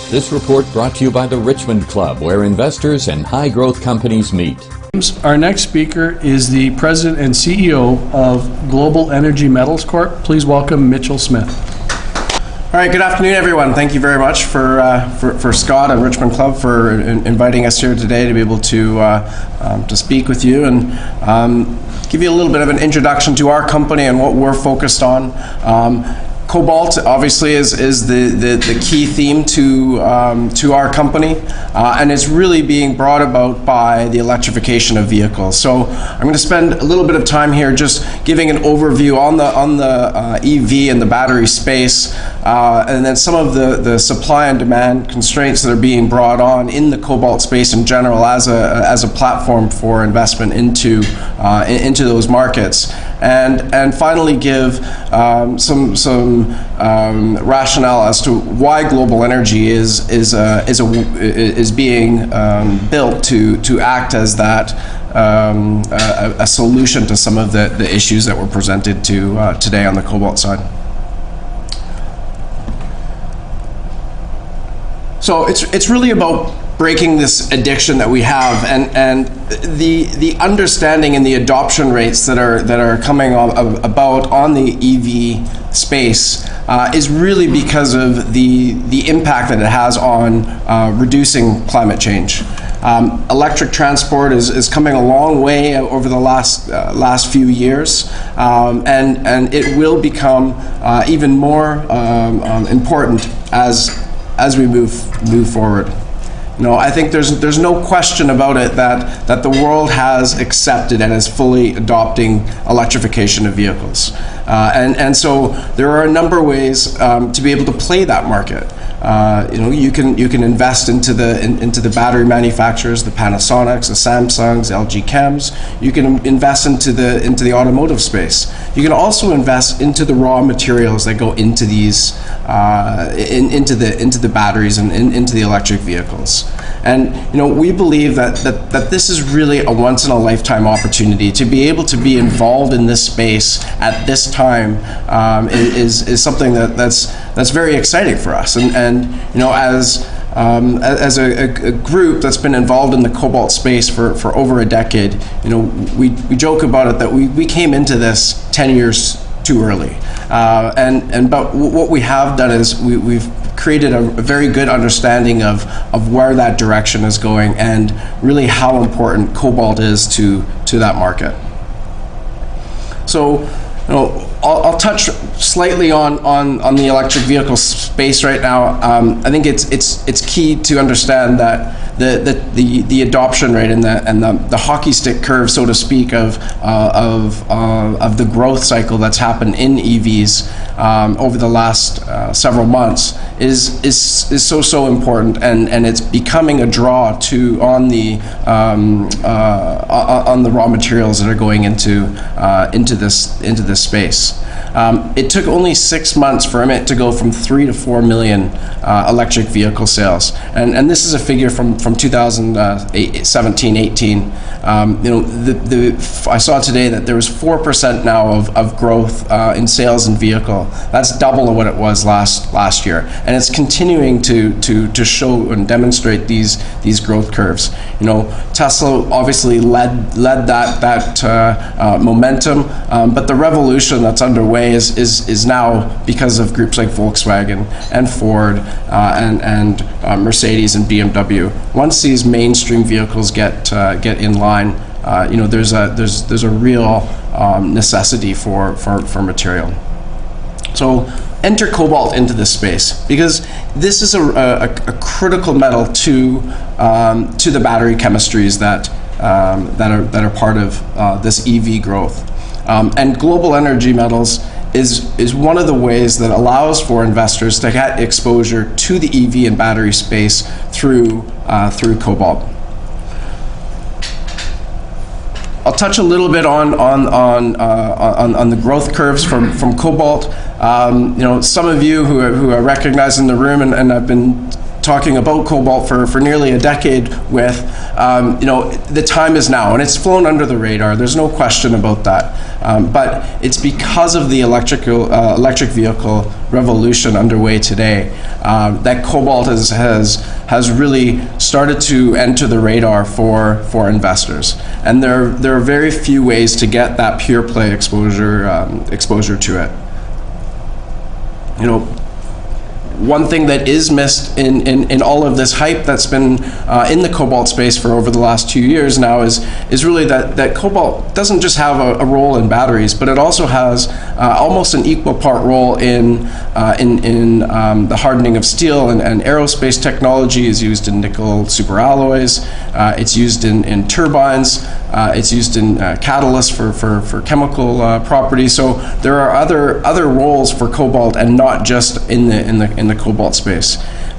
This report brought to you by the Richmond Club, where investors and high-growth companies meet. Our next speaker is the President and CEO of Global Energy Metals Corp. Please welcome Mitchell Smith. All right, good afternoon, everyone. Thank you very much for Scott and Richmond Club for inviting us here today to be able to speak with you and give you a little bit of an introduction to our company and what we're focused on. Cobalt obviously is the key theme to our company, and it's really being brought about by the electrification of vehicles. So I'm going to spend a little bit of time here just giving an overview on the EV and the battery space, and then some of the supply and demand constraints that are being brought on in the cobalt space in general as a platform for investment into those markets, and finally give some rationale as to why global energy is being built to act as that a solution to some of the issues that were presented to today on the cobalt side. So it's really about breaking this addiction that we have, and the understanding and the adoption rates that are coming about on the EV space is really because of the impact that it has on reducing climate change. Electric transport is coming a long way over the last few years, and it will become even more important as we move forward. You know, I think there's no question about it that the world has accepted and is fully adopting electrification of vehicles, and so there are a number of ways to be able to play that market. You know, you can invest into the battery manufacturers, the Panasonics, the Samsungs, LG Chems. You can invest into the automotive space. You can also invest into the raw materials that go into these into the batteries and into the electric vehicles. And you know, we believe that this is really a once in a lifetime opportunity to be able to be involved in this space at this time is something that's very exciting for us. And you know, as a group that's been involved in the cobalt space for over a decade, you know, we joke about it that we came into this 10 years too early. But what we have done is we've created a very good understanding of where that direction is going and really how important cobalt is to that market. So, you know, I'll touch slightly on the electric vehicle space right now. I think it's key to understand that the adoption rate and the hockey stick curve, so to speak, of the growth cycle that's happened in EVs over the last several months is so important, and it's becoming a draw on the raw materials that are going into this space. It took only 6 months for it to go from 3 to 4 million electric vehicle sales, and this is a figure from 2017-18. You know, I saw today that there was 4% now of growth in sales in vehicle. That's double of what it was last year, and it's continuing to show and demonstrate these growth curves. You know, Tesla obviously led that momentum, but the revolution that's underway is now because of groups like Volkswagen and Ford and Mercedes and BMW. Once these mainstream vehicles get in line, you know, there's a real necessity for material. So enter cobalt into this space because this is a critical metal to the battery chemistries that are part of this EV growth. And Global Energy Metals is one of the ways that allows for investors to get exposure to the EV and battery space through cobalt. I'll touch a little bit on the growth curves from cobalt. You know, some of you who are recognized in the room and I've been talking about cobalt for nearly a decade with, the time is now, and it's flown under the radar. There's no question about that. But it's because of the electric vehicle revolution underway today that cobalt has really started to enter the radar for investors. And there are very few ways to get that pure play exposure to it. One thing that is missed in all of this hype that's been in the cobalt space for over the last 2 years now is really that cobalt doesn't just have a role in batteries, but it also has almost an equal part role in the hardening of steel, and aerospace technology is used in nickel superalloys. It's used in turbines. It's used in catalysts for chemical properties. So there are other roles for cobalt, and not just in the cobalt space.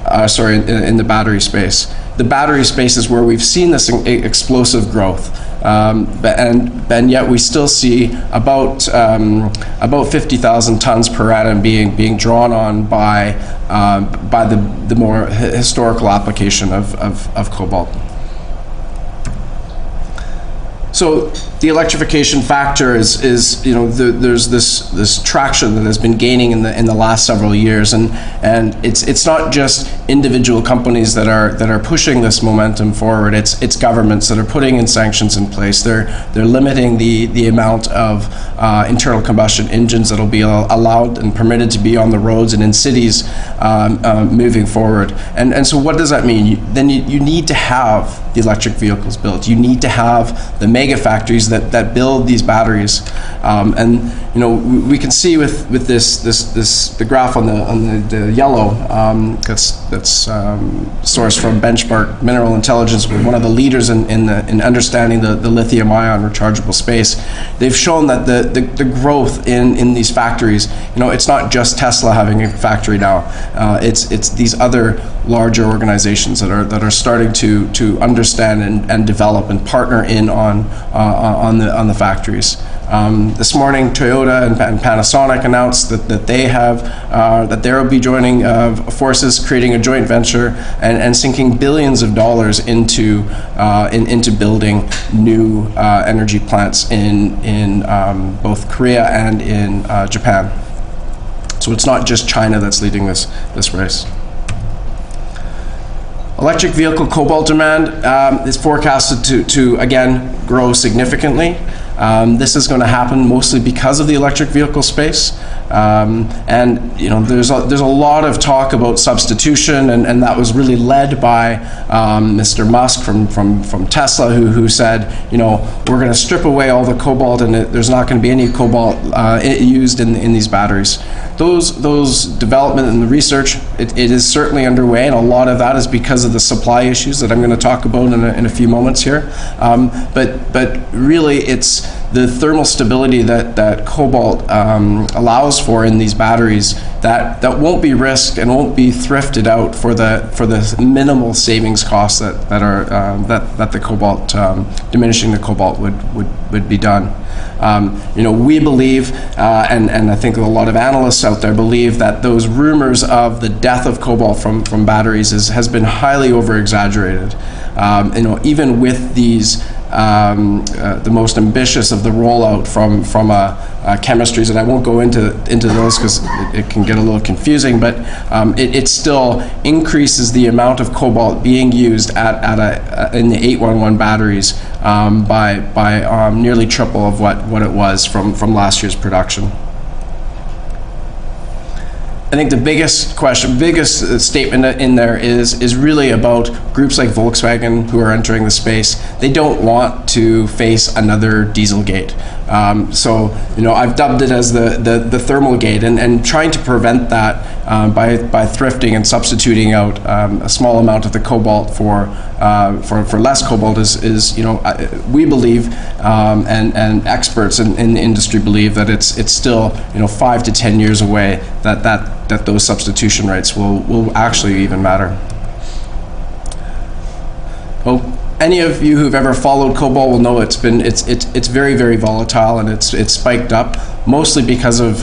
In the battery space. The battery space is where we've seen this explosive growth, and yet we still see about 50,000 tons per annum being drawn on by the more historical application of cobalt. So the electrification factor is there's this traction that has been gaining in the last several years, and it's not just individual companies that are pushing this momentum forward. It's governments that are putting in sanctions in place. They're limiting the amount of internal combustion engines that'll be allowed and permitted to be on the roads and in cities moving forward. And so what does that mean? Then you need to have the electric vehicles built. You need to have the mega factories that build these batteries, and we can see with the graph on the yellow that's sourced from Benchmark Mineral Intelligence, one of the leaders in understanding the lithium ion rechargeable space. They've shown that the growth in these factories, it's not just Tesla having a factory now. It's these other larger organizations that are starting to understand and develop and partner in on the factories. This morning, Toyota and Panasonic announced that they will be joining forces, creating a joint venture and sinking billions of dollars into building new energy plants in both Korea and in Japan. So it's not just China that's leading this race. Electric vehicle cobalt demand is forecasted to again grow significantly. This is going to happen mostly because of the electric vehicle space, and there's a lot of talk about substitution, and that was really led by Mr. Musk from Tesla, who said, we're going to strip away all the cobalt, and there's not going to be any cobalt used in these batteries. Those development and the research, it is certainly underway, and a lot of that is because of the supply issues that I'm going to talk about in a few moments here. But really, it's the thermal stability that cobalt allows for in these batteries that won't be risked and won't be thrifted out for the minimal savings costs that the cobalt diminishing the cobalt would be done. We believe, and I think a lot of analysts out there believe, that those rumors of the death of cobalt from batteries has been highly over-exaggerated. Even with these the most ambitious of the rollout from chemistries, and I won't go into those because it can get a little confusing, but it still increases the amount of cobalt being used in the 811 batteries by nearly triple of what it was from last year's production. I think the biggest statement in there is really about groups like Volkswagen who are entering the space. They don't want to face another Dieselgate. So I've dubbed it as the thermal gate, and trying to prevent that by thrifting and substituting out a small amount of the cobalt for less cobalt is we believe, and experts in the industry believe, that it's still 5 to 10 years away that those substitution rates will actually even matter. Well, any of you who've ever followed cobalt will know it's very, very volatile, and it's spiked up. mostly because of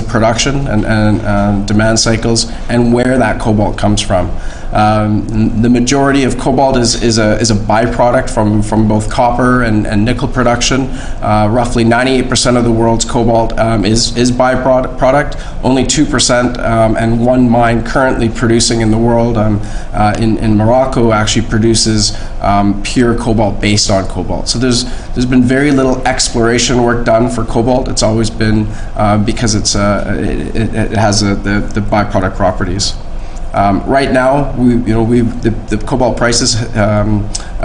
production and demand cycles and where that cobalt comes from. The majority of cobalt is a byproduct from both copper and nickel production. Roughly 98% of the world's cobalt is byproduct. Only 2% and one mine currently producing in the world in Morocco actually produces pure cobalt based on cobalt. So there's been very little exploration work done for cobalt. It's always been because it has the byproduct properties. Right now, the cobalt prices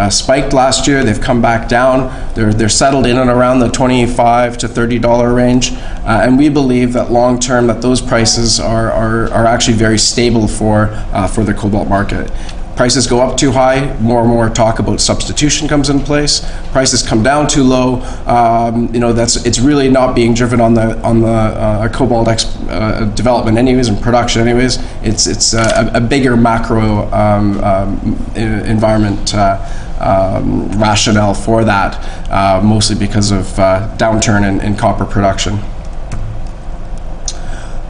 spiked last year. They've come back down. They're settled in and around the $25 to $30 range, and we believe that long term that those prices are actually very stable for the cobalt market. Prices go up too high, more and more talk about substitution comes in place. Prices come down too low, it's really not being driven on the cobalt development anyways and production anyways. It's a bigger macro environment rationale for that, mostly because of downturn in copper production.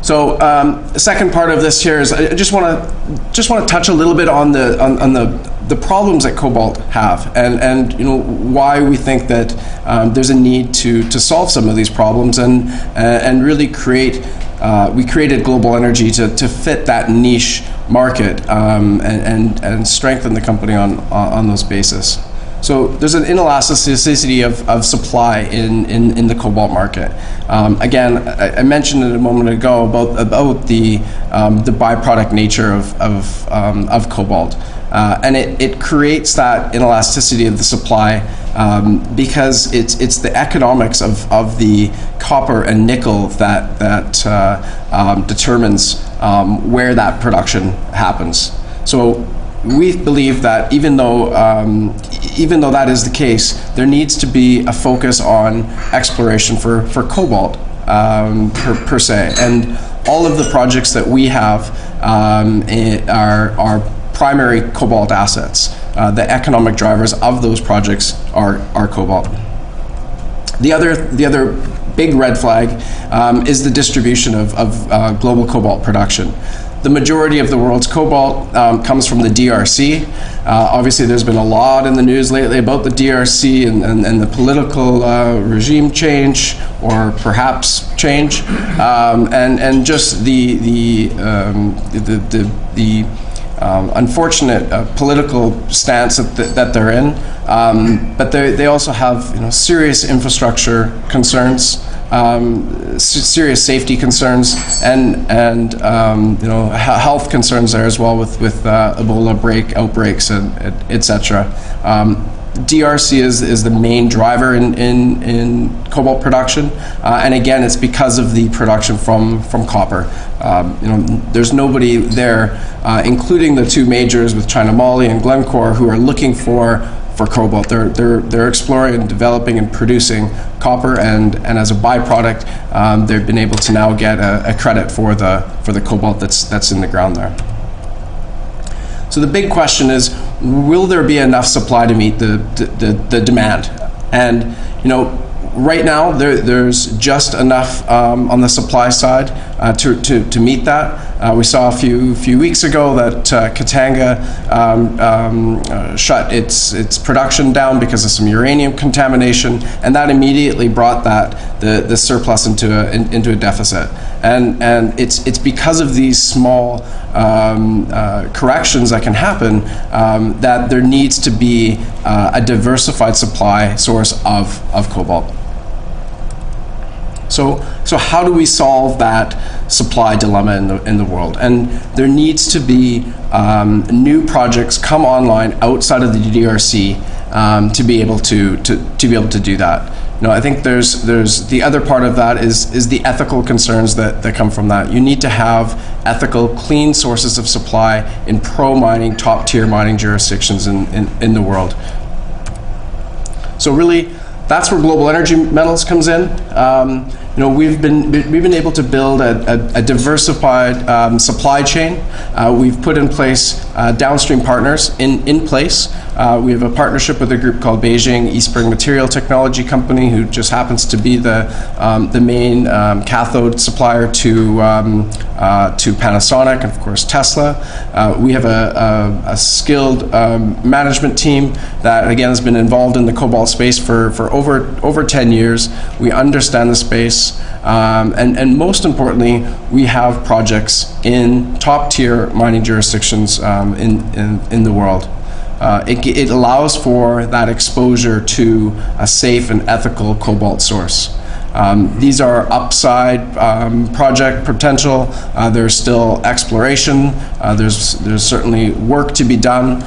So the second part of this here is I just want to touch a little bit on the problems that cobalt have and why we think that there's a need to solve some of these problems and really we created Global Energy to fit that niche market and strengthen the company on those basis. So there's an inelasticity of supply in the cobalt market. Again, I mentioned it a moment ago about the byproduct nature of cobalt, and it creates that inelasticity of the supply because it's the economics of the copper and nickel that determines where that production happens. So we believe that even though that is the case, there needs to be a focus on exploration for cobalt per se. And all of the projects that we have are primary cobalt assets. The economic drivers of those projects are cobalt. The other big red flag is the distribution of global cobalt production. The majority of the world's cobalt comes from the DRC. Obviously, there's been a lot in the news lately about the DRC and the political regime change, or perhaps change, and just the unfortunate political stance that they're in. But they also have serious infrastructure concerns. Serious safety concerns and health concerns there as well with Ebola outbreaks and etc. DRC is the main driver in cobalt production, and again, it's because of the production from copper. There's nobody there, including the two majors with China Moly and Glencore, who are looking for cobalt. They're exploring and developing and producing copper, and as a byproduct, they've been able to now get a credit for the cobalt that's in the ground there. So the big question is, will there be enough supply to meet the demand? And right now there's just enough on the supply side to meet that. We saw a few weeks ago that Katanga shut its production down because of some uranium contamination, and that immediately brought the surplus into a deficit. And it's because of these small corrections that can happen that there needs to be a diversified supply source of cobalt. So how do we solve that supply dilemma in the world? And there needs to be new projects come online outside of the DRC to be able to do that. I think there's the other part of that is the ethical concerns that come from that. You need to have ethical, clean sources of supply in pro-mining, top-tier mining jurisdictions in the world. So really, that's where Global Energy Metals comes in. we've been able to build a diversified supply chain. We've put in place downstream partners in place. We have a partnership with a group called Beijing East Spring Material Technology Company, who just happens to be the main cathode supplier to Panasonic and of course Tesla. We have a skilled management team that again has been involved in the cobalt space for over 10 years. We understand the space, and most importantly, we have projects in top tier mining jurisdictions in the world. It allows for that exposure to a safe and ethical cobalt source. These are upside project potential. There's still exploration. There's certainly work to be done,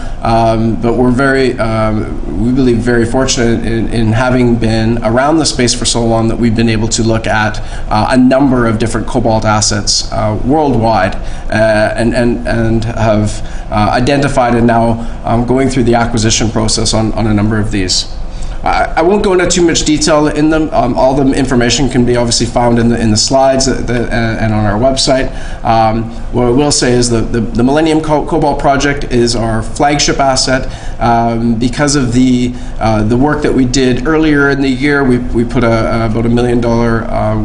but we're we believe very fortunate in having been around the space for so long that we've been able to look at a number of different cobalt assets worldwide, and have identified and now going through the acquisition process on a number of these. I won't go into too much detail in them. All the information can be obviously found in the slides and on our website. What I will say is the Millennium Cobalt Project is our flagship asset. Because of the work that we did earlier in the year, we put about $1 million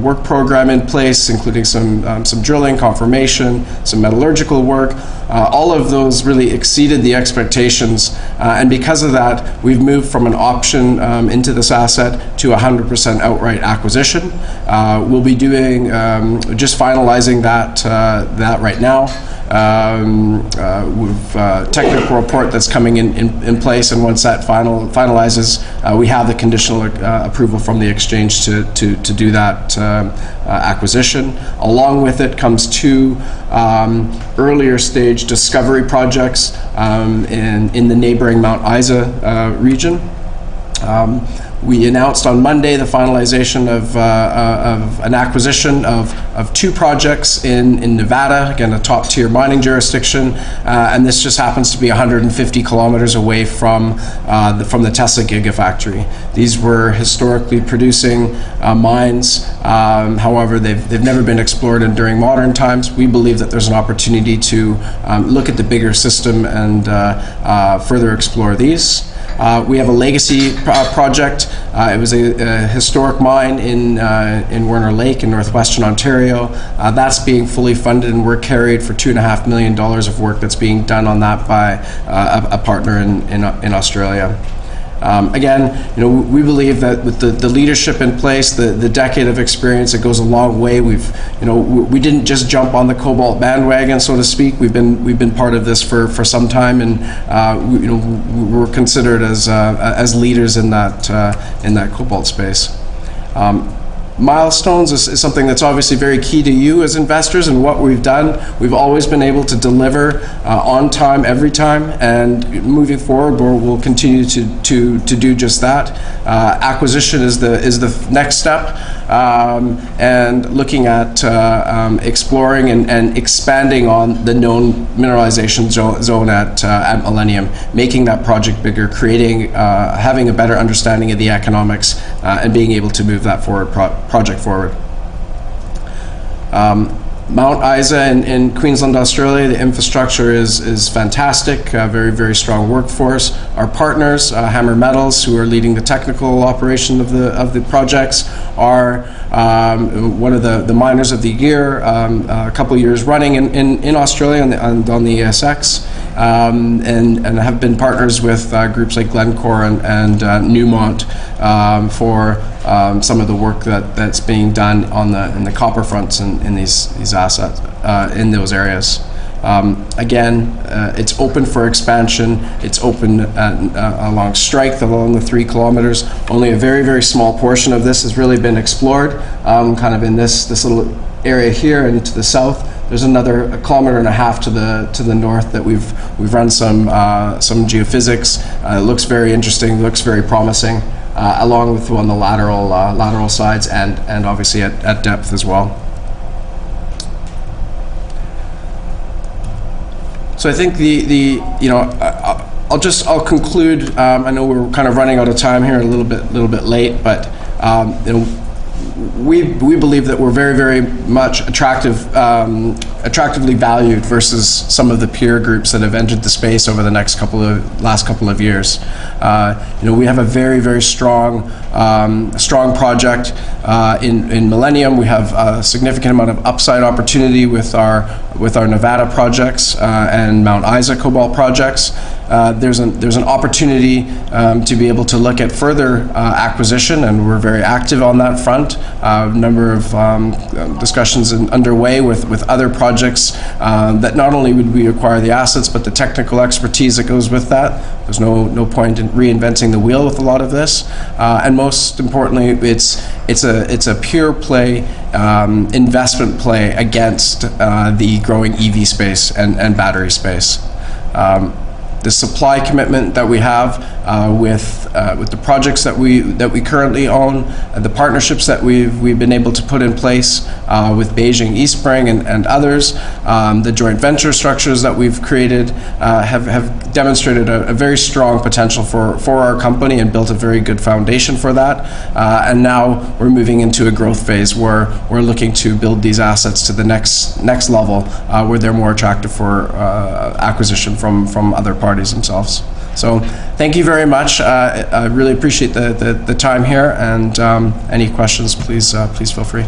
work program in place, including some drilling, confirmation, some metallurgical work. All of those really exceeded the expectations, and because of that, we've moved from an option into this asset to 100% outright acquisition. We'll be doing just finalizing that right now. We've technical report that's coming in place, and once that finalizes, we have the conditional approval from the exchange to do that acquisition. Along with it comes two earlier stage discovery projects in the neighboring Mount Isa region. We announced on Monday the finalization of an acquisition of two projects in Nevada, again a top tier mining jurisdiction, and this just happens to be 150 kilometers away from the Tesla Gigafactory. These were historically producing mines, however they've never been explored during modern times. We believe that there's an opportunity to look at the bigger system and further explore these. We have a legacy project. It was a historic mine in Werner Lake in northwestern Ontario. That's being fully funded, and we're carried for $2.5 million of work that's being done on that by a partner in Australia. Again, we believe that with the leadership in place, the decade of experience, it goes a long way. We didn't just jump on the cobalt bandwagon, so to speak. We've been part of this for some time, and we're considered as leaders in that cobalt space. Milestones is something that's obviously very key to you as investors, and what we've done, we've always been able to deliver on time, every time, and moving forward we'll continue to do just that. Acquisition is the next step, and looking at exploring and expanding on the known mineralization zone at Millennium, making that project bigger, creating, having a better understanding of the economics, and being able to move that project forward. Mount Isa in Queensland, Australia, the infrastructure is fantastic, very, very strong workforce. Our partners, Hammer Metals, who are leading the technical operation of the projects, are one of the miners of the year, a couple of years running in Australia on the TSX, and have been partners with groups like Glencore and Newmont for some of the work that's being done in the copper fronts in these assets in those areas. Again, it's open for expansion. It's open along strike, along the 3 kilometers. Only a very, very small portion of this has really been explored, kind of in this little area here and to the south. There's another 1.5 kilometers to the north that we've run some geophysics. It looks very interesting, looks very promising, along with on the lateral sides and obviously at depth as well. So I think I'll conclude. I know we're kind of running out of time here, a little bit late, but we believe that we're very, very much attractively valued versus some of the peer groups that have entered the space over the last couple of years. We have a very, very strong project in Millennium. We have a significant amount of upside opportunity with our Nevada projects and Mount Isa Cobalt projects. There's an opportunity to be able to look at further acquisition, and we're very active on that front. A number of discussions underway with other projects that not only would we acquire the assets, but the technical expertise that goes with that. There's no point in reinventing the wheel with a lot of this, and most importantly, it's a pure play investment play against the growing EV space and battery space. The supply commitment that we have with the projects that we currently own, the partnerships that we've been able to put in place with Beijing Eastspring and others, the joint venture structures that we've created have demonstrated a very strong potential for our company and built a very good foundation for that. And now we're moving into a growth phase where we're looking to build these assets to the next level where they're more attractive for acquisition from other parties themselves. So thank you very much. I really appreciate the time here, and any questions, please feel free.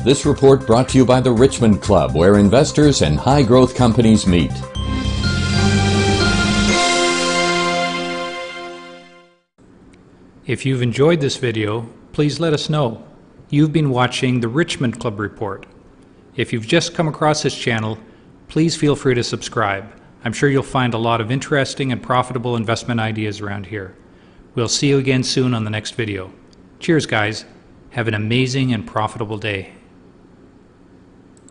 This report brought to you by the Richmond Club, where investors and high-growth companies meet. If you've enjoyed this video, please let us know. You've been watching the Richmond Club Report. If you've just come across this channel, please feel free to subscribe. I'm sure you'll find a lot of interesting and profitable investment ideas around here. We'll see you again soon on the next video. Cheers, guys. Have an amazing and profitable day.